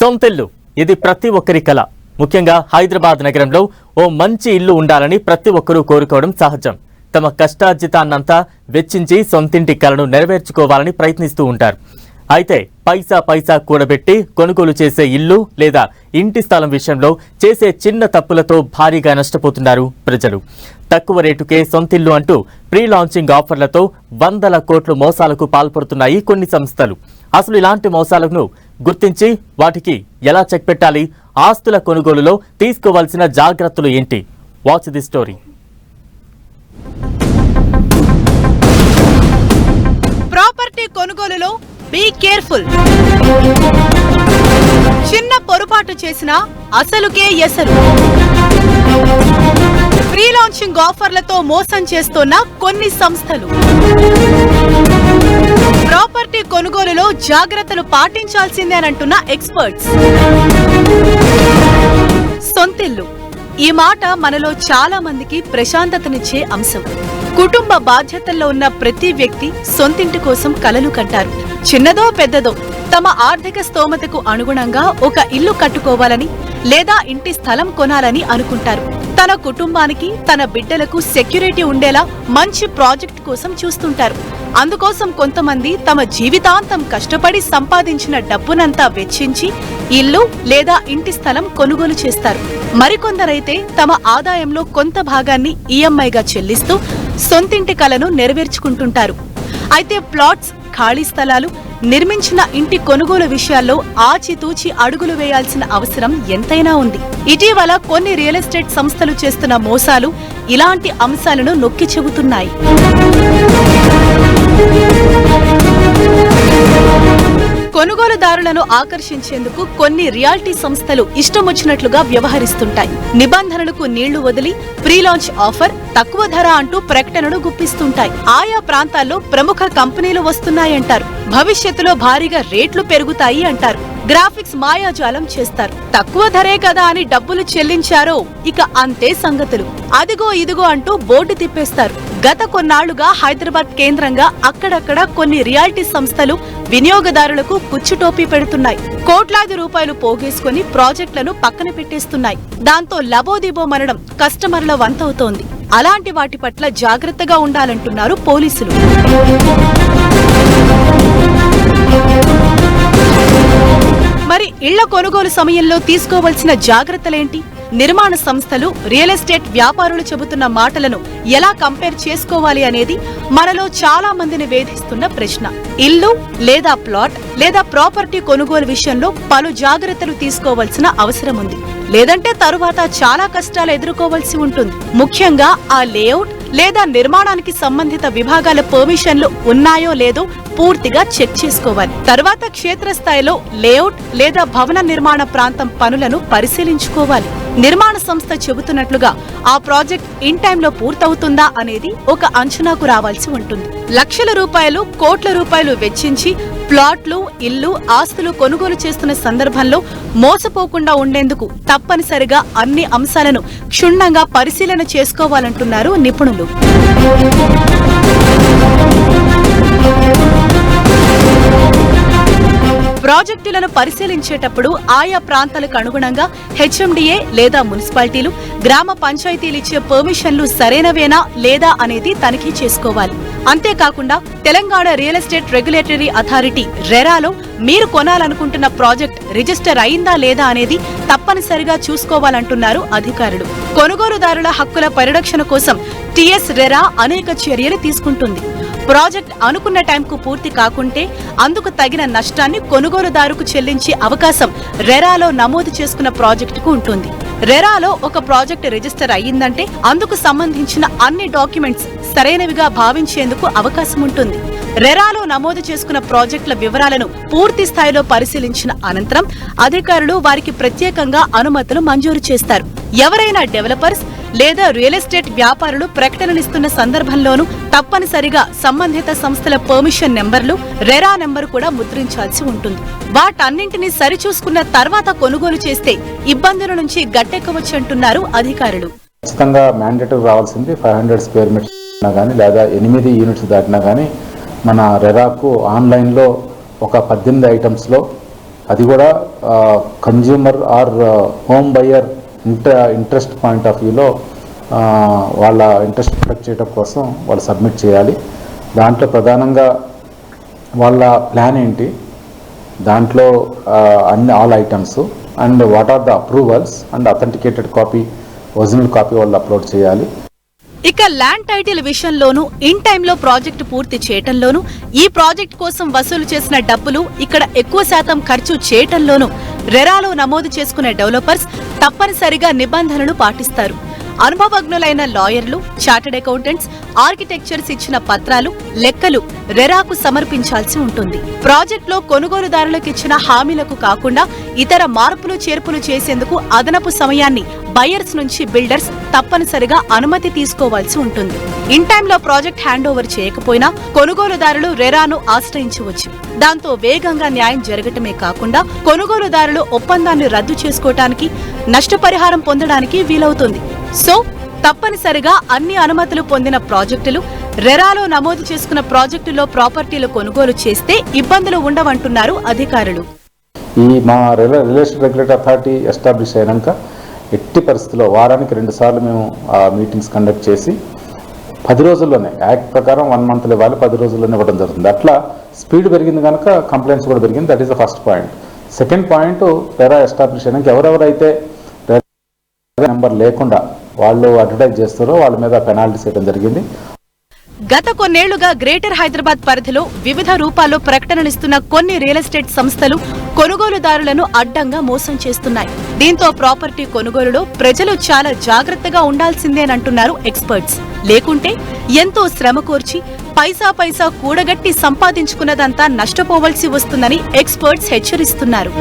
సొంతిల్లు ఇది ప్రతి ఒక్కరి కల. ముఖ్యంగా హైదరాబాద్ నగరంలో ఓ మంచి ఇల్లు ఉండాలని ప్రతి ఒక్కరూ కోరుకోవడం సహజం. తమ కష్టార్జితాన్నంతా వెచ్చించి సొంతింటి కలను నెరవేర్చుకోవాలని ప్రయత్నిస్తూ ఉంటారు. అయితే పైసా పైసా కూడబెట్టి కొనుగోలు చేసే ఇల్లు లేదా ఇంటి స్థలం విషయంలో చేసే చిన్న తప్పులతో భారీగా నష్టపోతున్నారు ప్రజలు. తక్కువ రేటుకే సొంతిల్లు అంటూ ప్రీ లాంచింగ్ ఆఫర్లతో వందల కోట్ల మోసాలకు పాల్పడుతున్నాయి కొన్ని సంస్థలు. అసలు ఇలాంటి మోసాలను గుర్తించి వాటికి ఎలా చెక్ పెట్టాలి? ఆస్తుల కొనుగోలులో తీసుకోవాల్సిన జాగ్రత్తలు ఏంటి? Watch the story. ప్రాపర్టీ కొనుగోలులో బీ కేర్ఫుల్. చిన్న పొరపాటు చేసినా అసలుకే ఎసరు. ప్రీ లాంచింగ్ ఆఫర్లతో మోసం చేస్తున్న కొన్ని సంస్థలు. ప్రాపర్టీ కొనుగోలులో జాగ్రత్తలు పాటించాల్సిందేనంటున్న ఎక్స్పర్ట్స్. సొంతిల్లు ఈ మాట మనలో చాలా మందికి ప్రశాంతతనిచ్చే అంశం. కుటుంబ బాధ్యతల్లో ఉన్న ప్రతి వ్యక్తి సొంతింటి కోసం కలలు కంటారు. చిన్నదో పెద్దదో తమ ఆర్థిక స్తోమతకు అనుగుణంగా ఒక ఇల్లు కట్టుకోవాలని లేదా ఇంటి స్థలం కొనాలని అనుకుంటారు. తన కుటుంబానికి తన బిడ్డలకు సెక్యూరిటీ ఉండేలా మంచి ప్రాజెక్ట్ కోసం చూస్తుంటారు. అందుకోసం కొంతమంది తమ జీవితాంతం కష్టపడి సంపాదించిన డబ్బునంతా వెచ్చించి ఇల్లు లేదా ఇంటి స్థలం కొనుగోలు చేస్తారు. మరికొందరైతే తమ ఆదాయంలో కొంత భాగాన్ని ఈఎంఐగా చెల్లిస్తూ సొంతింటి కలను నెరవేర్చుకుంటుంటారు. అయితే ప్లాట్స్, ఖాళీ స్థలాలు, నిర్మించిన ఇంటి కొనుగోలు విషయాల్లో ఆచితూచి అడుగులు వేయాల్సిన అవసరం ఎంతైనా ఉంది. ఇటీవల కొన్ని రియల్ ఎస్టేట్ సంస్థలు చేస్తున్న మోసాలు ఇలాంటి అంశాలను నొక్కి చెబుతున్నాయి. కొనుగోలుదారులను ఆకర్షించేందుకు కొన్ని రియాలిటీ సంస్థలు ఇష్టమొచ్చినట్లుగా వ్యవహరిస్తుంటాయి. నిబంధనలకు నీళ్లు వదిలి ప్రీ లాంచ్ ఆఫర్, తక్కువ ధర అంటూ ప్రకటనలు గుప్పిస్తుంటాయి. ఆయా ప్రాంతాల్లో ప్రముఖ కంపెనీలు వస్తున్నాయంటారు. భవిష్యత్తులో భారీగా రేట్లు పెరుగుతాయి అంటారు. గ్రాఫిక్స్ మాయాజాలం చేస్తారు. తక్కువ ధరే కదా అని డబ్బులు చెల్లించారో ఇక అంతే సంగతులు. అదిగో ఇదిగో అంటూ బోర్డు తిప్పేస్తారు. గత కొన్నాళ్లుగా హైదరాబాద్ కేంద్రంగా అక్కడక్కడ కొన్ని రియాలిటీ సంస్థలు వినియోగదారులకు కుచ్చుటోపీ పెడుతున్నాయి. కోట్లాది రూపాయలు పోగేసుకుని ప్రాజెక్టులను పక్కన పెట్టేస్తున్నాయి. దాంతో లబోదిబోమనడం కస్టమర్ల వంతవుతోంది. అలాంటి వాటి పట్ల జాగ్రత్తగా ఉండాలంటున్నారు పోలీసులు. మరి ఇళ్ల కొనుగోలు సమయంలో తీసుకోవాల్సిన జాగ్రత్తలేంటి? నిర్మాణ సంస్థలు, రియల్ ఎస్టేట్ వ్యాపారులు చెబుతున్న మాటలను ఎలా కంపేర్ చేసుకోవాలి అనేది మనలో చాలా మందిని వేధిస్తున్న ప్రశ్న. ఇల్లు లేదా ప్లాట్ లేదా ప్రాపర్టీ కొనుగోలు విషయంలో పలు జాగ్రత్తలు తీసుకోవాల్సిన అవసరం ఉంది. లేదంటే తరువాత చాలా కష్టాలు ఎదుర్కోవాల్సి ఉంటుంది. ముఖ్యంగా ఆ లేఅవుట్ లేదా నిర్మాణానికి సంబంధిత విభాగాల పర్మిషన్లు ఉన్నాయో లేదో పూర్తిగా చెక్ చేసుకోవాలి. తర్వాత క్షేత్రస్థాయిలో లేఅవుట్ లేదా భవన నిర్మాణ ప్రాంతం పనులను పరిశీలించుకోవాలి. నిర్మాణ సంస్థ చెబుతున్నట్లుగా ఆ ప్రాజెక్ట్ ఇన్ టైంలో పూర్తవుతుందా అనేది ఒక అంచనాకు రావాల్సి ఉంటుంది. లక్షల రూపాయలు, కోట్ల రూపాయలు వెచ్చించి ప్లాట్లు, ఇల్లు, ఆస్తులు కొనుగోలు చేస్తున్న సందర్భంలో మోసపోకుండా ఉండేందుకు తప్పనిసరిగా అన్ని అంశాలను క్షుణ్ణంగా పరిశీలన చేసుకోవాలంటున్నారు నిపుణులు. ప్రాజెక్టులను పరిశీలించేటప్పుడు ఆయా ప్రాంతాలకు అనుగుణంగా హెచ్ఎండిఏ లేదా మున్సిపాలిటీలు, గ్రామ పంచాయతీలు ఇచ్చే పర్మిషన్లు సరైనవేనా లేదా అనేది తనిఖీ చేసుకోవాలి. అంతేకాకుండా Telangana real estate regulatory authority రెరాలో మీరు కొనాలనుకుంటున్న ప్రాజెక్ట్ రిజిస్టర్ అయిందా లేదా అనేది తప్పనిసరిగా చూసుకోవాలంటున్నారు అధికారులు. కొనుగోలుదారుల హక్కుల పరిరక్షణ కోసం టీఎస్ రెరా అనేక చర్యలు తీసుకుంటుంది. ప్రాజెక్ట్ అనుకున్న టైంకు పూర్తి కాకుంటే అందుకు తగిన నష్టాన్ని కొనుగోలుదారుకు చెల్లించే అవకాశం రెరాలో నమోదు చేసుకున్న ప్రాజెక్టుకు ఉంటుంది. రెరాలో ఒక ప్రాజెక్టు రిజిస్టర్ అయ్యిందంటే అందుకు సంబంధించిన అన్ని డాక్యుమెంట్స్ సరైనవిగా భావించేందుకు అవకాశం ఉంటుంది. రెరాలో నమోదు చేసుకున్న ప్రాజెక్టుల వివరాలను పూర్తి స్థాయిలో పరిశీలించిన అనంతరం అధికారులు వారికి ప్రత్యేకంగా అనుమతులు మంజూరు చేస్తారు. ఎవరైనా డెవలపర్స్ లేదా రియల్ ఎస్టేట్ వ్యాపారులు ప్రకటనలిస్తున్న సందర్భంలోనూ తప్పనిసరిగా సంబంధిత సంస్థల పర్మిషన్ నెంబర్లు, రెరా నెంబరు కూడా ముద్రించాల్సి ఉంటుంది. వాటన్నింటినీ సరిచూసుకున్న తర్వాత కొనుగోలు చేస్తే ఇబ్బందుల నుంచి గట్టెక్కవచ్చంటున్నారు అధికారులు. ఖచ్చితంగా మ్యాండేటరీ రావాల్సింది 500 స్క్వేర్ మీటర్స్ కానీ లేదా 8 యూనిట్స్ దాటినా కానీ మన రెరాకు ఆన్లైన్లో ఒక 18 ఐటమ్స్లో అది కూడా consumer or home buyer interest point of వ్యూలో వాళ్ళ ఇంట్రెస్ట్ ప్రొటెక్ట్ చేయడం కోసం వాళ్ళు సబ్మిట్ చేయాలి. దాంట్లో ప్రధానంగా వాళ్ళ ప్లాన్ ఏంటి, దాంట్లో all items and what are the approvals and authenticated copy, original copy వాళ్ళు అప్లోడ్ చేయాలి. ఇక ల్యాండ్ టైటిల్ విషయంలోనూ ఇన్ టైంలో ప్రాజెక్టు పూర్తి చేయటంలోనూ ఈ ప్రాజెక్ట్ కోసం వసూలు చేసిన డబ్బులు ఇక్కడ ఎక్కువ శాతం ఖర్చు చేయటంలోనూ రెరాలో నమోదు చేసుకునే డెవలపర్స్ తప్పనిసరిగా నిబంధనలు పాటిస్తారు. అనుభవజ్ఞులైన లాయర్లు, చార్టెడ్ అకౌంటెంట్స్, ఆర్కిటెక్చర్స్ ఇచ్చిన పత్రాలు, లెక్కలు రెరాకు సమర్పించాల్సి ఉంటుంది. ప్రాజెక్టులో కొనుగోలుదారులకు ఇచ్చిన హామీలకు కాకుండా ఇతర మార్పులు చేర్పులు చేసేందుకు అదనపు సమయాన్ని బయర్స్ నుంచి బిల్డర్స్ తప్పనిసరిగా అనుమతి తీసుకోవాల్సి ఉంటుంది. ఇన్ టైంలో ప్రాజెక్ట్ హ్యాండ్ ఓవర్ చేయకపోయినా కొనుగోలుదారులు రెరాను ఆశ్రయించవచ్చు. దాంతో వేగంగా న్యాయం జరగటమే కాకుండా కొనుగోలుదారులు ఒప్పందాన్ని రద్దు చేసుకోవటానికి, నష్టపరిహారం పొందడానికి వీలవుతుంది. సో తప్పనిసరిగా అన్ని అనుమతులు పొందిన ప్రాజెక్టులు, రెరాలో నమోదు చేసుకున్న ప్రాజెక్టులో ప్రాపర్టీలు కొనుగోలు చేస్తే ఇబ్బందులు ఉండవంటున్నారు అధికారులు. ఈ మా real estate regulatory authority establish అయినాక ఎట్టి పరిస్థితుల్లో వారానికి 2 సార్లు మేము మీటింగ్స్ కండక్ట్ చేసి 10 రోజుల్లోనే, యాక్ట్ ప్రకారం 1 మంత్ ఇవ్వాలి, 10 రోజుల్లోనే ఇవ్వడం జరుగుతుంది. అట్లా స్పీడ్ పెరిగింది కనుక కంప్లైంట్స్ కూడా పెరిగింది. That is the first point. Second point, RERA establish అయినాక ఎవరెవరైతే నెంబర్ లేకుండా వాళ్ళు అడ్వర్టైజ్ చేస్తారో వాళ్ళ మీద పెనాల్టీస్ వేయడం జరిగింది. గత కొన్నేళ్లుగా గ్రేటర్ హైదరాబాద్ పరిధిలో వివిధ రూపాల్లో ప్రకటనలిస్తున్న కొన్ని రియల్ ఎస్టేట్ సంస్థలు కొనుగోలుదారులను అడ్డంగా మోసం చేస్తున్నాయి. దీంతో ప్రాపర్టీ కొనుగోలులో ప్రజలు చాలా జాగ్రత్తగా ఉండాల్సిందేనంటున్నారు ఎక్స్పర్ట్స్. లేకుంటే ఎంతో శ్రమ కోర్చి పైసా కూడగట్టి సంపాదించుకున్నదంతా నష్టపోవలసి వస్తుందని ఎక్స్పర్ట్స్ హెచ్చరిస్తున్నారు.